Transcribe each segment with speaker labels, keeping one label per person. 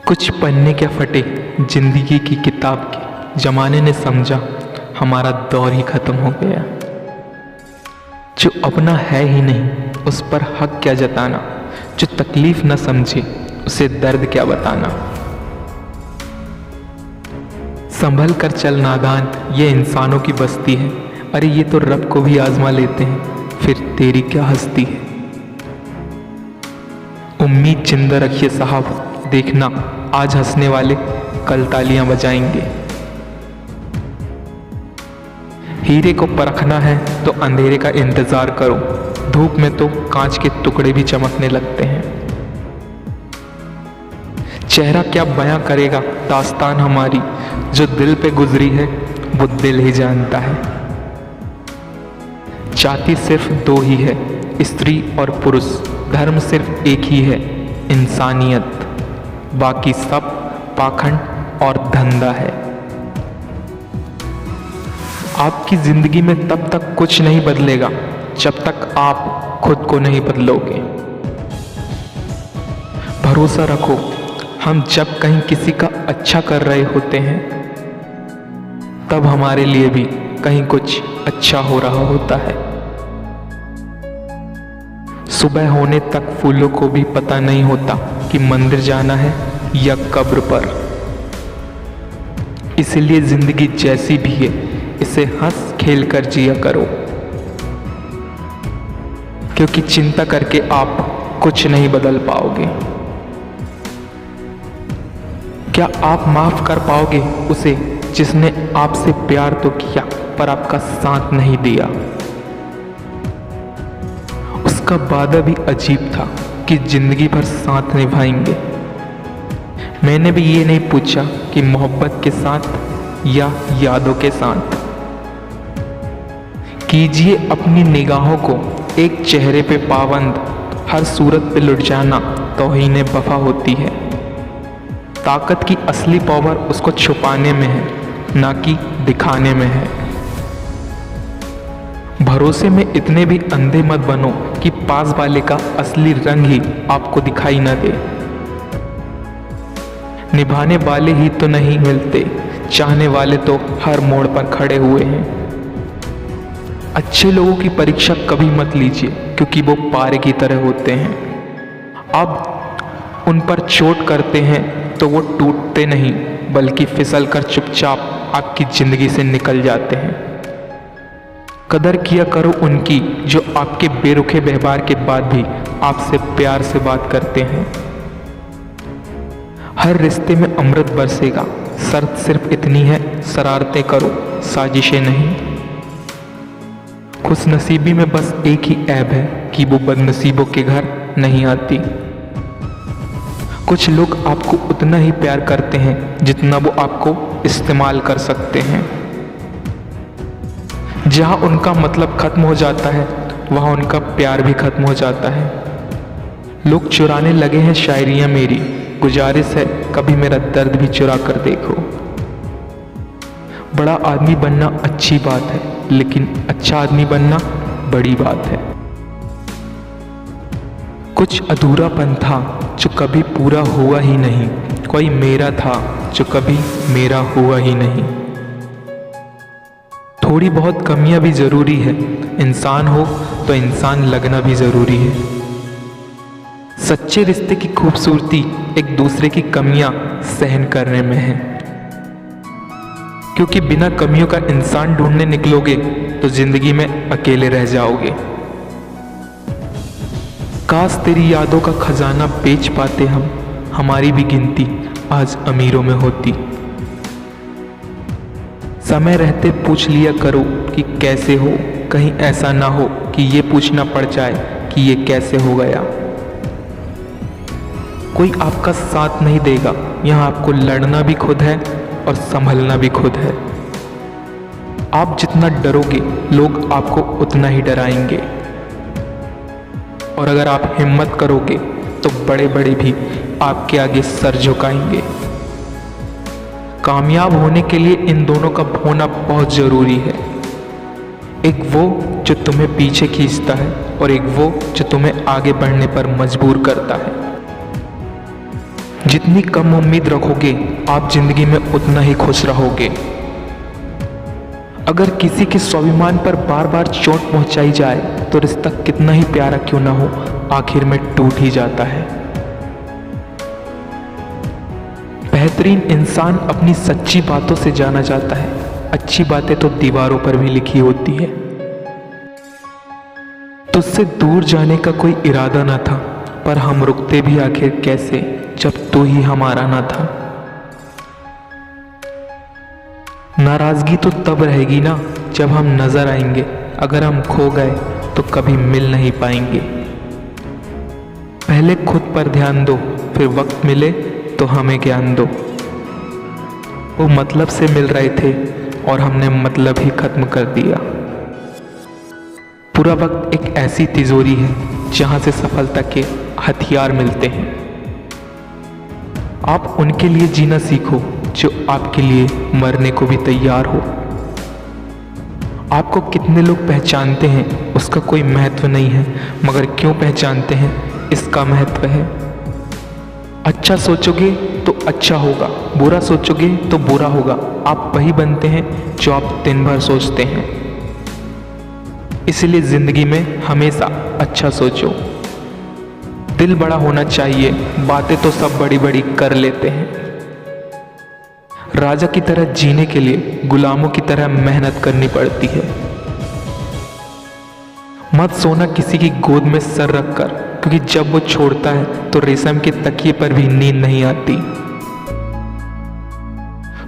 Speaker 1: कुछ पन्ने क्या फटे जिंदगी की किताब के, जमाने ने समझा हमारा दौर ही खत्म हो गया। जो अपना है ही नहीं उस पर हक क्या जताना, जो तकलीफ न समझे उसे दर्द क्या बताना। संभल कर चल नादान, ये इंसानों की बस्ती है। अरे ये तो रब को भी आजमा लेते हैं, फिर तेरी क्या हस्ती है। उम्मीद जिंदा रखिए साहब, देखना आज हंसने वाले कल तालियां बजाएंगे। हीरे को परखना है तो अंधेरे का इंतजार करो, धूप में तो कांच के टुकड़े भी चमकने लगते हैं। चेहरा क्या बयां करेगा दास्तान हमारी, जो दिल पे गुजरी है वो दिल ही जानता है। जाति सिर्फ दो ही है, स्त्री और पुरुष, धर्म सिर्फ एक ही है, इंसानियत। बाकी सब पाखंड और धंधा है। आपकी जिंदगी में तब तक कुछ नहीं बदलेगा जब तक आप खुद को नहीं बदलोगे। भरोसा रखो, हम जब कहीं किसी का अच्छा कर रहे होते हैं तब हमारे लिए भी कहीं कुछ अच्छा हो रहा होता है। सुबह होने तक फूलों को भी पता नहीं होता कि मंदिर जाना है या कब्र पर। इसलिए जिंदगी जैसी भी है इसे हंस खेल कर जिया करो, क्योंकि चिंता करके आप कुछ नहीं बदल पाओगे। क्या आप माफ कर पाओगे उसे जिसने आपसे प्यार तो किया पर आपका साथ नहीं दिया। उसका वादा भी अजीब था कि जिंदगी भर साथ निभाएंगे। मैंने भी ये नहीं पूछा कि मोहब्बत के साथ या यादों के साथ। कीजिए अपनी निगाहों को एक चेहरे पे पाबंद, हर सूरत पे लुट जाना तौहीन वफा होती है। ताकत की असली पावर उसको छुपाने में है, ना कि दिखाने में है। भरोसे में इतने भी अंधे मत बनो कि पास वाले का असली रंग ही आपको दिखाई न दे। निभाने वाले ही तो नहीं मिलते, चाहने वाले तो हर मोड़ पर खड़े हुए हैं। अच्छे लोगों की परीक्षा कभी मत लीजिए, क्योंकि वो पारे की तरह होते हैं। अब उन पर चोट करते हैं तो वो टूटते नहीं, बल्कि फिसल कर चुपचाप आपकी जिंदगी से निकल जाते हैं। कदर किया करो उनकी जो आपके बेरुखे व्यवहार के बाद भी आपसे प्यार से बात करते हैं। हर रिश्ते में अमृत बरसेगा, शर्त सिर्फ इतनी है, शरारतें करो, साजिशें नहीं। खुशनसीबी में बस एक ही ऐब है कि वो बदनसीबों के घर नहीं आती। कुछ लोग आपको उतना ही प्यार करते हैं जितना वो आपको इस्तेमाल कर सकते हैं। जहाँ उनका मतलब खत्म हो जाता है वहाँ उनका प्यार भी खत्म हो जाता है। लोग चुराने लगे हैं शायरियाँ मेरी, गुजारिश है कभी मेरा दर्द भी चुरा कर देखो। बड़ा आदमी बनना अच्छी बात है, लेकिन अच्छा आदमी बनना बड़ी बात है। कुछ अधूरापन था जो कभी पूरा हुआ ही नहीं, कोई मेरा था जो कभी मेरा हुआ ही नहीं। थोड़ी बहुत कमियां भी जरूरी है, इंसान हो तो इंसान लगना भी जरूरी है। सच्चे रिश्ते की खूबसूरती एक दूसरे की कमियां सहन करने में है, क्योंकि बिना कमियों का इंसान ढूंढने निकलोगे तो जिंदगी में अकेले रह जाओगे। काश तेरी यादों का खजाना बेच पाते हम, हमारी भी गिनती आज अमीरों में होती। समय रहते पूछ लिया करो कि कैसे हो, कहीं ऐसा ना हो कि ये पूछना पड़ जाए कि ये कैसे हो गया। कोई आपका साथ नहीं देगा, यहाँ आपको लड़ना भी खुद है और संभलना भी खुद है। आप जितना डरोगे लोग आपको उतना ही डराएंगे, और अगर आप हिम्मत करोगे तो बड़े बड़े भी आपके आगे सर झुकाएंगे। कामयाब होने के लिए इन दोनों का होना बहुत जरूरी है। एक वो जो तुम्हें पीछे खींचता है और एक वो जो तुम्हें आगे बढ़ने पर मजबूर करता है। जितनी कम उम्मीद रखोगे आप जिंदगी में उतना ही खुश रहोगे। अगर किसी के स्वाभिमान पर बार बार चोट पहुंचाई जाए तो रिश्ता कितना ही प्यारा क्यों ना हो, आखिर में टूट ही जाता है। बेहतरीन इंसान अपनी सच्ची बातों से जाना जाता है। अच्छी बातें तो दीवारों पर भी लिखी होती है। तुझसे दूर जाने का कोई इरादा न था, पर हम रुकते भी आखिर कैसे जब तू ही हमारा ना था। नाराजगी तो तब रहेगी ना जब हम नजर आएंगे, अगर हम खो गए तो कभी मिल नहीं पाएंगे। पहले खुद पर ध्यान दो, फिर वक्त मिले तो हमें ज्ञान दो। वो मतलब से मिल रहे थे और हमने मतलब ही खत्म कर दिया। पूरा वक्त एक ऐसी तिजोरी है जहां से सफलता के हथियार मिलते हैं। आप उनके लिए जीना सीखो जो आपके लिए मरने को भी तैयार हो। आपको कितने लोग पहचानते हैं उसका कोई महत्व नहीं है, मगर क्यों पहचानते हैं इसका महत्व है। अच्छा सोचोगे तो अच्छा होगा, बुरा सोचोगे तो बुरा होगा। आप वही बनते हैं जो आप दिन भर सोचते हैं। इसलिए जिंदगी में हमेशा अच्छा सोचो। दिल बड़ा होना चाहिए, बातें तो सब बड़ी बड़ी कर लेते हैं। राजा की तरह जीने के लिए गुलामों की तरह मेहनत करनी पड़ती है। मत सोना किसी की गोद में सर रखकर, क्योंकि जब वो छोड़ता है तो रेशम के तकिए पर भी नींद नहीं आती।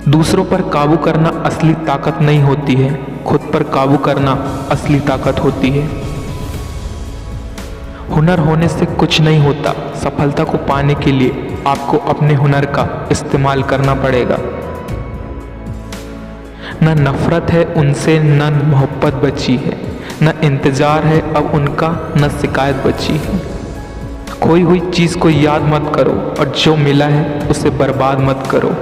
Speaker 1: दूसरों पर काबू करना असली ताकत नहीं होती है, खुद पर काबू करना असली ताकत होती है। हुनर होने से कुछ नहीं होता, सफलता को पाने के लिए आपको अपने हुनर का इस्तेमाल करना पड़ेगा। न नफरत है उनसे, न मोहब्बत बची है, न इंतजार है अब उनका, न शिकायत बची है। खोई हुई चीज को याद मत करो और जो मिला है उसे बर्बाद मत करो।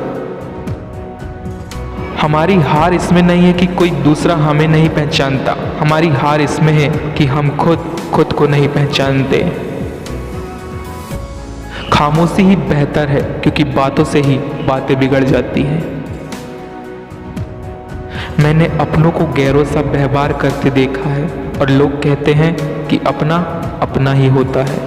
Speaker 1: हमारी हार इसमें नहीं है कि कोई दूसरा हमें नहीं पहचानता, हमारी हार इसमें है कि हम खुद को नहीं पहचानते। खामोशी ही बेहतर है, क्योंकि बातों से ही बातें बिगड़ जाती हैं। मैंने अपनों को गैरों सा व्यवहार करते देखा है और लोग कहते हैं कि अपना अपना ही होता है।